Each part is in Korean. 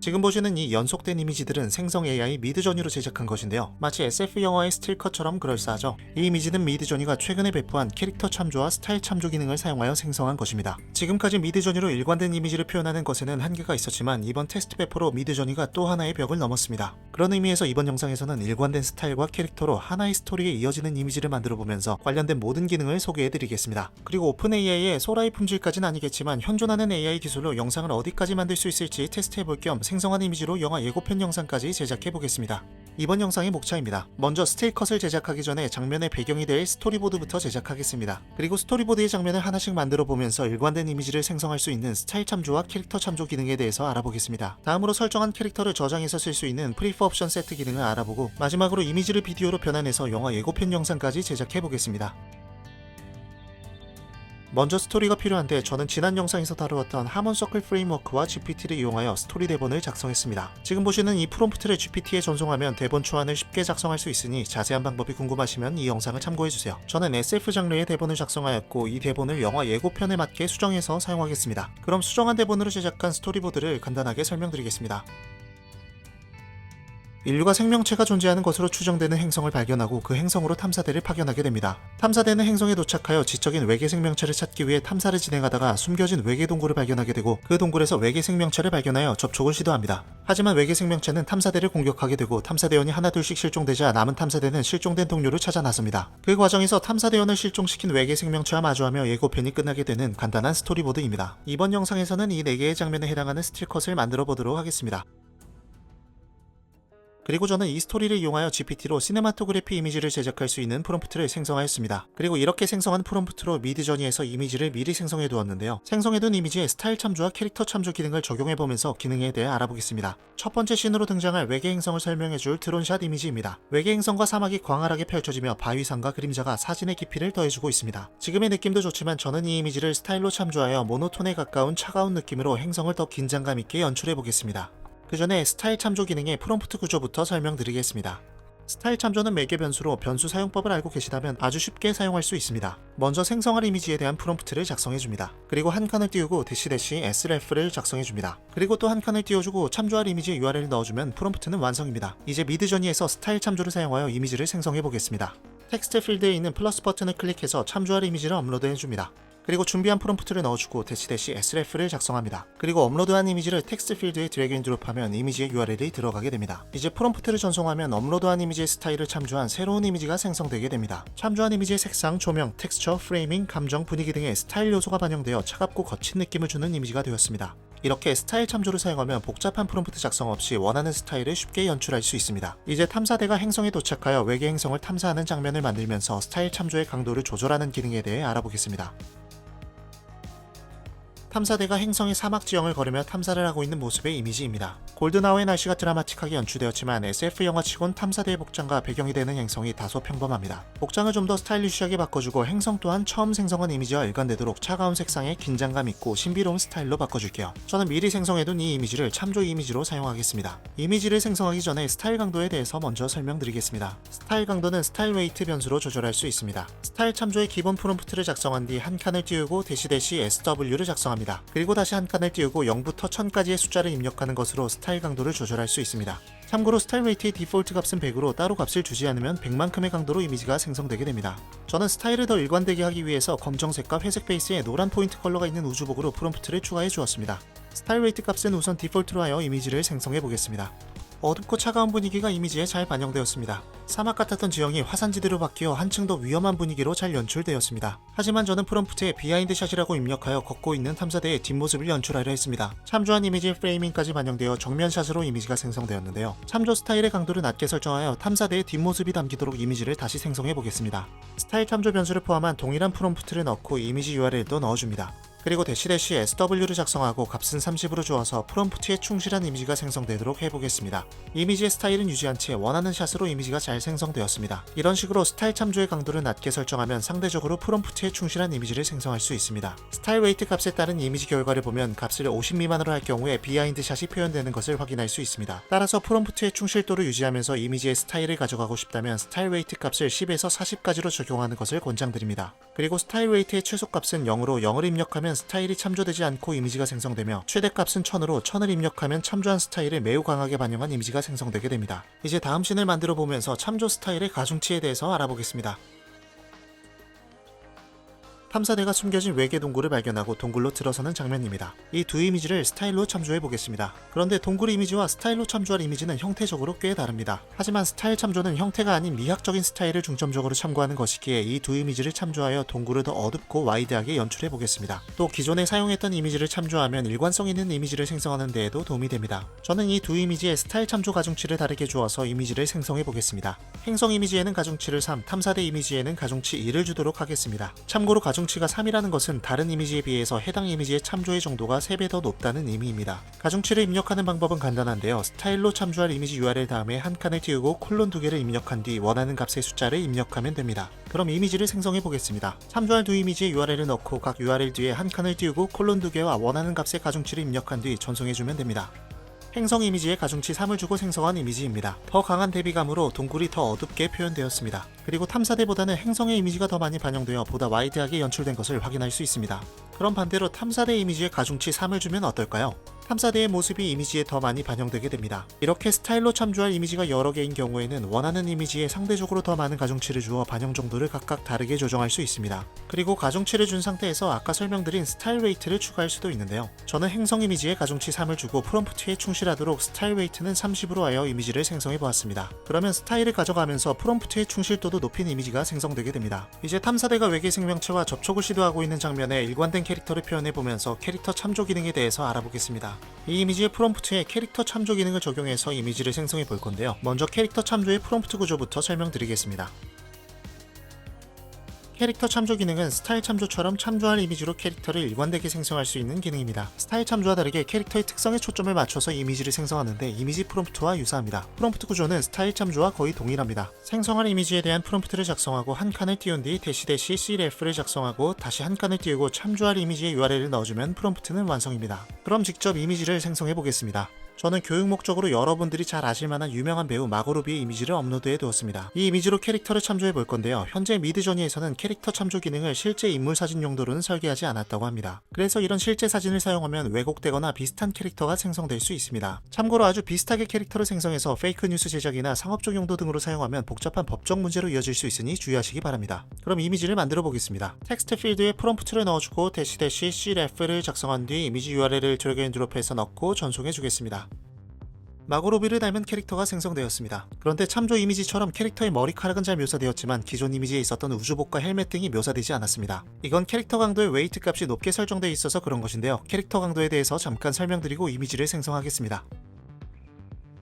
지금 보시는 이 연속된 이미지들은 생성 AI 미드저니로 제작한 것인데요. 마치 SF 영화의 스틸컷처럼 그럴싸하죠. 이 이미지는 미드저니가 최근에 배포한 캐릭터 참조와 스타일 참조 기능을 사용하여 생성한 것입니다. 지금까지 미드저니로 일관된 이미지를 표현하는 것에는 한계가 있었지만 이번 테스트 배포로 미드저니가 또 하나의 벽을 넘었습니다. 그런 의미에서 이번 영상에서는 일관된 스타일과 캐릭터로 하나의 스토리에 이어지는 이미지를 만들어 보면서 관련된 모든 기능을 소개해드리겠습니다. 그리고 오픈 AI의 소라의 품질까지는 아니겠지만 현존하는 AI 기술로 영상을 어디까지 만들 수 있을지 테스트해볼 겸 생성한 이미지로 영화 예고편 영상까지 제작해보겠습니다. 이번 영상의 목차입니다. 먼저 스틸컷을 제작하기 전에 장면의 배경이 될 스토리보드부터 제작하겠습니다. 그리고 스토리보드의 장면을 하나씩 만들어 보면서 일관된 이미지를 생성할 수 있는 스타일 참조와 캐릭터 참조 기능에 대해서 알아보겠습니다. 다음으로 설정한 캐릭터를 저장해서 쓸 수 있는 프리프 옵션 세트 기능을 알아보고 마지막으로 이미지를 비디오로 변환해서 영화 예고편 영상까지 제작해보겠습니다. 먼저 스토리가 필요한데 저는 지난 영상에서 다루었던 하몬 서클 프레임워크와 GPT를 이용하여 스토리 대본을 작성했습니다. 지금 보시는 이 프롬프트를 GPT에 전송하면 대본 초안을 쉽게 작성할 수 있으니 자세한 방법이 궁금하시면 이 영상을 참고해주세요. 저는 SF 장르의 대본을 작성하였고 이 대본을 영화 예고편에 맞게 수정해서 사용하겠습니다. 그럼 수정한 대본으로 제작한 스토리보드를 간단하게 설명드리겠습니다. 인류가 생명체가 존재하는 것으로 추정되는 행성을 발견하고 그 행성으로 탐사대를 파견하게 됩니다. 탐사대는 행성에 도착하여 지적인 외계 생명체를 찾기 위해 탐사를 진행하다가 숨겨진 외계 동굴을 발견하게 되고 그 동굴에서 외계 생명체를 발견하여 접촉을 시도합니다. 하지만 외계 생명체는 탐사대를 공격하게 되고 탐사대원이 하나둘씩 실종되자 남은 탐사대는 실종된 동료를 찾아 나섭니다. 그 과정에서 탐사대원을 실종시킨 외계 생명체와 마주하며 예고편이 끝나게 되는 간단한 스토리보드입니다. 이번 영상에서는 이 4개의 장면에 해당하는 스틸컷을 만들어 보도록 하겠습니다. 그리고 저는 이 스토리를 이용하여 GPT로 시네마토그래피 이미지를 제작할 수 있는 프롬프트를 생성하였습니다. 그리고 이렇게 생성한 프롬프트로 미드저니에서 이미지를 미리 생성해 두었는데요. 생성해둔 이미지에 스타일 참조와 캐릭터 참조 기능을 적용해보면서 기능에 대해 알아보겠습니다. 첫 번째 씬으로 등장할 외계 행성을 설명해줄 드론샷 이미지입니다. 외계 행성과 사막이 광활하게 펼쳐지며 바위산과 그림자가 사진의 깊이를 더해주고 있습니다. 지금의 느낌도 좋지만 저는 이 이미지를 스타일로 참조하여 모노톤에 가까운 차가운 느낌으로 행성을 더 긴장감 있게 연출해보겠습니다. 그 전에 스타일 참조 기능의 프롬프트 구조부터 설명드리겠습니다. 스타일 참조는 매개 변수로 변수 사용법을 알고 계시다면 아주 쉽게 사용할 수 있습니다. 먼저 생성할 이미지에 대한 프롬프트를 작성해줍니다. 그리고 한 칸을 띄우고 sref를 작성해줍니다. 그리고 또 한 칸을 띄워주고 참조할 이미지 URL을 넣어주면 프롬프트는 완성입니다. 이제 미드저니에서 스타일 참조를 사용하여 이미지를 생성해보겠습니다. 텍스트 필드에 있는 플러스 버튼을 클릭해서 참조할 이미지를 업로드해줍니다. 그리고 준비한 프롬프트를 넣어주고 sref를 작성합니다. 그리고 업로드한 이미지를 텍스트 필드에 드래그 앤 드롭하면 이미지의 URL이 들어가게 됩니다. 이제 프롬프트를 전송하면 업로드한 이미지의 스타일을 참조한 새로운 이미지가 생성되게 됩니다. 참조한 이미지의 색상, 조명, 텍스처, 프레이밍, 감정, 분위기 등의 스타일 요소가 반영되어 차갑고 거친 느낌을 주는 이미지가 되었습니다. 이렇게 스타일 참조를 사용하면 복잡한 프롬프트 작성 없이 원하는 스타일을 쉽게 연출할 수 있습니다. 이제 탐사대가 행성에 도착하여 외계 행성을 탐사하는 장면을 만들면서 스타일 참조의 강도를 조절하는 기능에 대해 알아보겠습니다. 탐사대가 행성의 사막 지형을 걸으며 탐사를 하고 있는 모습의 이미지입니다. 골든아워의 날씨가 드라마틱하게 연출되었지만 SF 영화치곤 탐사대의 복장과 배경이 되는 행성이 다소 평범합니다. 복장을 좀 더 스타일리시하게 바꿔주고 행성 또한 처음 생성한 이미지와 일관되도록 차가운 색상의 긴장감 있고 신비로운 스타일로 바꿔줄게요. 저는 미리 생성해둔 이 이미지를 참조 이미지로 사용하겠습니다. 이미지를 생성하기 전에 스타일 강도에 대해서 먼저 설명드리겠습니다. 스타일 강도는 스타일 웨이트 변수로 조절할 수 있습니다. 스타일 참조의 기본 프롬프트를 작성한 뒤 한 칸을 띄우고 SW를 작성합니다. 그리고 다시 한 칸을 띄우고 0부터 1000까지의 숫자를 입력하는 것으로 스타일 강도를 조절할 수 있습니다. 참고로 스타일 웨이트의 디폴트 값은 100으로 따로 값을 주지 않으면 100만큼의 강도로 이미지가 생성되게 됩니다. 저는 스타일을 더 일관되게 하기 위해서 검정색과 회색 베이스에 노란 포인트 컬러가 있는 우주복으로 프롬프트를 추가해 주었습니다. 스타일 웨이트 값은 우선 디폴트로 하여 이미지를 생성해 보겠습니다. 어둡고 차가운 분위기가 이미지에 잘 반영되었습니다. 사막 같았던 지형이 화산지대로 바뀌어 한층 더 위험한 분위기로 잘 연출되었습니다. 하지만 저는 프롬프트에 비하인드 샷이라고 입력하여 걷고 있는 탐사대의 뒷모습을 연출하려 했습니다. 참조한 이미지 프레이밍까지 반영되어 정면샷으로 이미지가 생성되었는데요. 참조 스타일의 강도를 낮게 설정하여 탐사대의 뒷모습이 담기도록 이미지를 다시 생성해 보겠습니다. 스타일 참조 변수를 포함한 동일한 프롬프트를 넣고 이미지 URL도 넣어줍니다. 그리고 SW를 작성하고 값은 30으로 주어서 프롬프트에 충실한 이미지가 생성되도록 해보겠습니다. 이미지의 스타일은 유지한 채 원하는 샷으로 이미지가 잘 생성되었습니다. 이런 식으로 스타일 참조의 강도를 낮게 설정하면 상대적으로 프롬프트에 충실한 이미지를 생성할 수 있습니다. 스타일 웨이트 값에 따른 이미지 결과를 보면 값을 50 미만으로 할 경우에 비하인드 샷이 표현되는 것을 확인할 수 있습니다. 따라서 프롬프트의 충실도를 유지하면서 이미지의 스타일을 가져가고 싶다면 스타일 웨이트 값을 10에서 40까지로 적용하는 것을 권장드립니다. 그리고 스타일 웨이트의 최소값은 0으로 0을 입력하면 입력하면 스타일이 참조되지 않고 이미지가 생성되며 최대값은 1000으로 1000을 입력하면 참조한 스타일을 매우 강하게 반영한 이미지가 생성되게 됩니다. 이제 다음 씬을 만들어 보면서 참조 스타일의 가중치에 대해서 알아보겠습니다. 탐사대가 숨겨진 외계 동굴을 발견하고 동굴로 들어서는 장면입니다. 이 두 이미지를 스타일로 참조해 보겠습니다. 그런데 동굴 이미지와 스타일로 참조할 이미지는 형태적으로 꽤 다릅니다. 하지만 스타일 참조는 형태가 아닌 미학적인 스타일을 중점적으로 참고하는 것이기에 이 두 이미지를 참조하여 동굴을 더 어둡고 와이드하게 연출해 보겠습니다. 또 기존에 사용했던 이미지를 참조하면 일관성 있는 이미지를 생성하는 데에도 도움이 됩니다. 저는 이 두 이미지의 스타일 참조 가중치를 다르게 주어서 이미지를 생성해 보겠습니다. 행성 이미지에는 가중치를 3, 탐사대 이미지에는 가중치 2를 주도록 하겠습니다. 참고로 가중치가 3이라는 것은 다른 이미지에 비해서 해당 이미지의 참조의 정도가 3배 더 높다는 의미입니다. 가중치를 입력하는 방법은 간단한데요. 스타일로 참조할 이미지 URL 다음에 한 칸을 띄우고 콜론 2개를 입력한 뒤 원하는 값의 숫자를 입력하면 됩니다. 그럼 이미지를 생성해 보겠습니다. 참조할 두 이미지의 URL을 넣고 각 URL 뒤에 한 칸을 띄우고 콜론 2개와 원하는 값의 가중치를 입력한 뒤 전송해주면 됩니다. 행성 이미지에 가중치 3을 주고 생성한 이미지입니다. 더 강한 대비감으로 동굴이 더 어둡게 표현되었습니다. 그리고 탐사대보다는 행성의 이미지가 더 많이 반영되어 보다 와이드하게 연출된 것을 확인할 수 있습니다. 그럼 반대로 탐사대 이미지에 가중치 3을 주면 어떨까요? 탐사대의 모습이 이미지에 더 많이 반영되게 됩니다. 이렇게 스타일로 참조할 이미지가 여러 개인 경우에는 원하는 이미지에 상대적으로 더 많은 가중치를 주어 반영 정도를 각각 다르게 조정할 수 있습니다. 그리고 가중치를 준 상태에서 아까 설명드린 스타일 웨이트를 추가할 수도 있는데요. 저는 행성 이미지에 가중치 3을 주고 프롬프트에 충실하도록 스타일 웨이트는 30으로 하여 이미지를 생성해 보았습니다. 그러면 스타일을 가져가면서 프롬프트의 충실도도 높인 이미지가 생성되게 됩니다. 이제 탐사대가 외계 생명체와 접촉을 시도하고 있는 장면에 일관된 캐릭터를 표현해 보면서 캐릭터 참조 기능에 대해서 알아보겠습니다. 이 이미지의 프롬프트에 캐릭터 참조 기능을 적용해서 이미지를 생성해 볼 건데요. 먼저 캐릭터 참조의 프롬프트 구조부터 설명드리겠습니다. 캐릭터 참조 기능은 스타일 참조처럼 참조할 이미지로 캐릭터를 일관되게 생성할 수 있는 기능입니다. 스타일 참조와 다르게 캐릭터의 특성에 초점을 맞춰서 이미지를 생성하는데 이미지 프롬프트와 유사합니다. 프롬프트 구조는 스타일 참조와 거의 동일합니다. 생성할 이미지에 대한 프롬프트를 작성하고 한 칸을 띄운 뒤 -cref를 작성하고 다시 한 칸을 띄우고 참조할 이미지의 URL을 넣어주면 프롬프트는 완성입니다. 그럼 직접 이미지를 생성해 보겠습니다. 저는 교육 목적으로 여러분들이 잘 아실만한 유명한 배우 마고 로비의 이미지를 업로드해 두었습니다. 이 이미지로 캐릭터를 참조해 볼 건데요. 현재 미드저니에서는 캐릭터 참조 기능을 실제 인물 사진 용도로는 설계하지 않았다고 합니다. 그래서 이런 실제 사진을 사용하면 왜곡되거나 비슷한 캐릭터가 생성될 수 있습니다. 참고로 아주 비슷하게 캐릭터를 생성해서 페이크 뉴스 제작이나 상업적 용도 등으로 사용하면 복잡한 법적 문제로 이어질 수 있으니 주의하시기 바랍니다. 그럼 이미지를 만들어 보겠습니다. 텍스트 필드에 프롬프트를 넣어주고 -cref를 작성한 뒤 이미지 URL을 드래그 앤 드롭해서 넣고 전송해 주겠습니다. 마고 로비를 닮은 캐릭터가 생성되었습니다. 그런데 참조 이미지처럼 캐릭터의 머리카락은 잘 묘사되었지만 기존 이미지에 있었던 우주복과 헬멧 등이 묘사되지 않았습니다. 이건 캐릭터 강도의 웨이트 값이 높게 설정되어 있어서 그런 것인데요. 캐릭터 강도에 대해서 잠깐 설명드리고 이미지를 생성하겠습니다.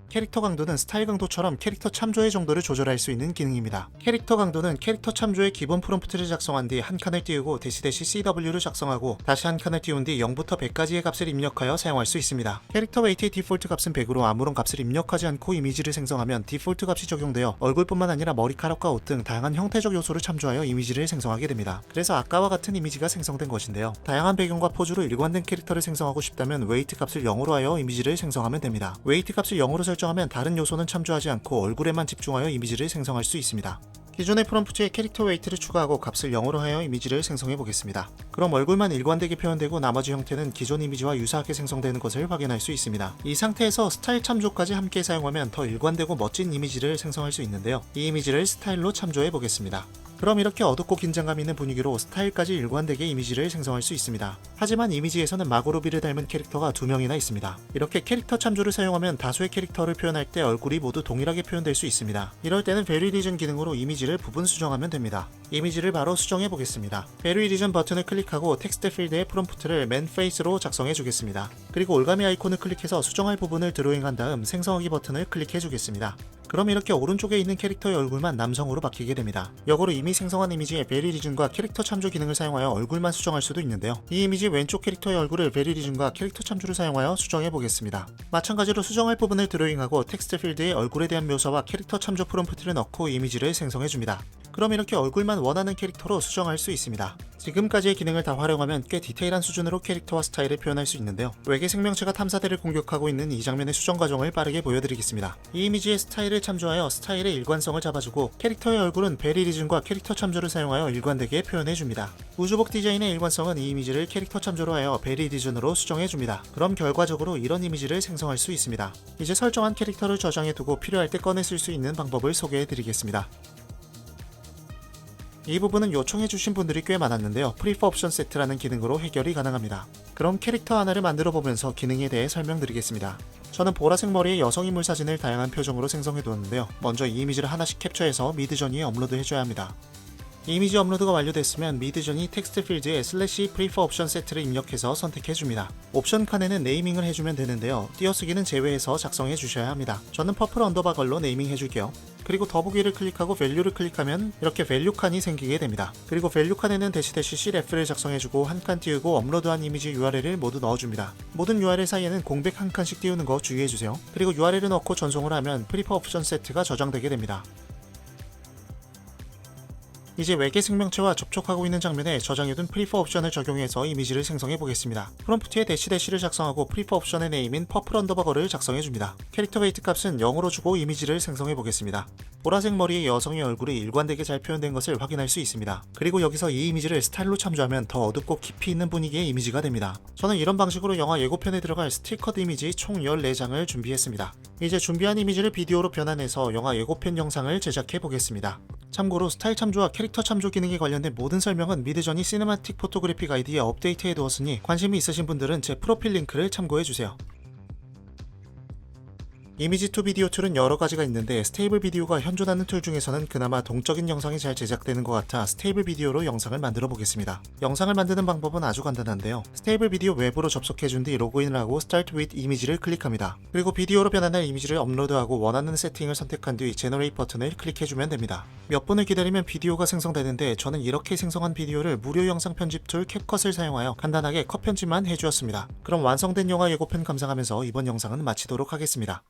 캐릭터 강도는 스타일 강도처럼 캐릭터 참조의 정도를 조절할 수 있는 기능입니다. 캐릭터 강도는 캐릭터 참조의 기본 프롬프트를 작성한 뒤 한 칸을 띄우고 -cw를 작성하고 다시 한 칸을 띄운 뒤 0부터 100까지의 값을 입력하여 사용할 수 있습니다. 캐릭터 웨이트의 디폴트 값은 100으로 아무런 값을 입력하지 않고 이미지를 생성하면 디폴트 값이 적용되어 얼굴뿐만 아니라 머리카락과 옷 등 다양한 형태적 요소를 참조하여 이미지를 생성하게 됩니다. 그래서 아까와 같은 이미지가 생성된 것인데요. 다양한 배경과 포즈로 일관된 캐릭터를 생성하고 싶다면 웨이트 값을 0으로 하여 이미지를 생성하면 됩니다. 웨이트 값을 0으로 설정하면 다른 요소는 참조하지 않고 얼굴에만 집중하여 이미지를 생성할 수 있습니다. 기존의 프롬프트에 캐릭터 웨이트를 추가하고 값을 0으로 하여 이미지를 생성해 보겠습니다. 그럼 얼굴만 일관되게 표현되고 나머지 형태는 기존 이미지와 유사하게 생성되는 것을 확인할 수 있습니다. 이 상태에서 스타일 참조까지 함께 사용하면 더 일관되고 멋진 이미지를 생성할 수 있는데요. 이 이미지를 스타일로 참조해 보겠습니다. 그럼 이렇게 어둡고 긴장감 있는 분위기로 스타일까지 일관되게 이미지를 생성할 수 있습니다. 하지만 이미지에서는 마고 로비를 닮은 캐릭터가 2명이나 있습니다. 이렇게 캐릭터 참조를 사용하면 다수의 캐릭터를 표현할 때 얼굴이 모두 동일하게 표현될 수 있습니다. 이럴 때는 베리 리전 기능으로 이미지를 부분 수정하면 됩니다. 이미지를 바로 수정해 보겠습니다. 베리 리전 버튼을 클릭하고 텍스트 필드의 프롬프트를 맨 페이스로 작성해 주겠습니다. 그리고 올가미 아이콘을 클릭해서 수정할 부분을 드로잉한 다음 생성하기 버튼을 클릭해 주겠습니다. 그럼 이렇게 오른쪽에 있는 캐릭터의 얼굴만 남성으로 바뀌게 됩니다. 역으로 이미 생성한 이미지에 베리 리즌과 캐릭터 참조 기능을 사용하여 얼굴만 수정할 수도 있는데요. 이 이미지 왼쪽 캐릭터의 얼굴을 베리 리즌과 캐릭터 참조를 사용하여 수정해 보겠습니다. 마찬가지로 수정할 부분을 드로잉하고 텍스트 필드에 얼굴에 대한 묘사와 캐릭터 참조 프롬프트를 넣고 이미지를 생성해 줍니다. 그럼 이렇게 얼굴만 원하는 캐릭터로 수정할 수 있습니다. 지금까지의 기능을 다 활용하면 꽤 디테일한 수준으로 캐릭터와 스타일을 표현할 수 있는데요. 외계 생명체가 탐사대를 공격하고 있는 이 장면의 수정 과정을 빠르게 보여드리겠습니다. 이 이미지의 스타일을 참조하여 스타일의 일관성을 잡아주고 캐릭터의 얼굴은 베리리즘과 캐릭터 참조를 사용하여 일관되게 표현해줍니다. 우주복 디자인의 일관성은 이 이미지를 캐릭터 참조로 하여 베리리즘으로 수정해줍니다. 그럼 결과적으로 이런 이미지를 생성할 수 있습니다. 이제 설정한 캐릭터를 저장해두고 필요할 때 꺼내 쓸 수 있는 방법을 소개해드리겠습니다. 이 부분은 요청해주신 분들이 꽤 많았는데요. 프리퍼 옵션 세트라는 기능으로 해결이 가능합니다. 그럼 캐릭터 하나를 만들어 보면서 기능에 대해 설명드리겠습니다. 저는 보라색 머리의 여성 인물 사진을 다양한 표정으로 생성해 두었는데요. 먼저 이 이미지를 하나씩 캡처해서 미드저니에 업로드 해줘야 합니다. 이미지 업로드가 완료됐으면 미드저니 텍스트 필드에 슬래시 프리퍼 옵션 세트를 입력해서 선택해줍니다. 옵션 칸에는 네이밍을 해주면 되는데요. 띄어쓰기는 제외해서 작성해 주셔야 합니다. 저는 퍼플 언더바 걸로 네이밍 해줄게요. 그리고 더보기를 클릭하고 밸류를 클릭하면 이렇게 밸류 칸이 생기게 됩니다. 그리고 밸류 칸에는 -cref를 작성해주고 한 칸 띄우고 업로드한 이미지 URL을 모두 넣어줍니다. 모든 URL 사이에는 공백 한 칸씩 띄우는 거 주의해주세요. 그리고 URL을 넣고 전송을 하면 프리퍼 옵션 세트가 저장되게 됩니다. 이제 외계 생명체와 접촉하고 있는 장면에 저장해둔 프리퍼 옵션을 적용해서 이미지를 생성해 보겠습니다. 프롬프트에 -를 작성하고 프리퍼 옵션의 네임인 퍼플 언더버거를 작성해줍니다. 캐릭터 웨이트 값은 0으로 주고 이미지를 생성해 보겠습니다. 보라색 머리의 여성의 얼굴이 일관되게 잘 표현된 것을 확인할 수 있습니다. 그리고 여기서 이 이미지를 스타일로 참조하면 더 어둡고 깊이 있는 분위기의 이미지가 됩니다. 저는 이런 방식으로 영화 예고편에 들어갈 스틸컷 이미지 총 14장을 준비했습니다. 이제 준비한 이미지를 비디오로 변환해서 영화 예고편 영상을 제작해 보겠습니다. 참고로 스타일 참조와 캐릭터 참조 기능에 관련된 모든 설명은 미드저니 시네마틱 포토그래피 가이드에 업데이트해 두었으니 관심이 있으신 분들은 제 프로필 링크를 참고해주세요. 이미지 투 비디오 툴은 여러 가지가 있는데 스테이블 비디오가 현존하는 툴 중에서는 그나마 동적인 영상이 잘 제작되는 것 같아 스테이블 비디오로 영상을 만들어 보겠습니다. 영상을 만드는 방법은 아주 간단한데요. 스테이블 비디오 웹으로 접속해준 뒤 로그인을 하고 Start with 이미지를 클릭합니다. 그리고 비디오로 변환할 이미지를 업로드하고 원하는 세팅을 선택한 뒤 제너레이트 버튼을 클릭해주면 됩니다. 몇 분을 기다리면 비디오가 생성되는데 저는 이렇게 생성한 비디오를 무료 영상 편집 툴 캡컷을 사용하여 간단하게 컷 편집만 해주었습니다. 그럼 완성된 영화 예고편 감상하면서 이번 영상은 마치도록 하겠습니다.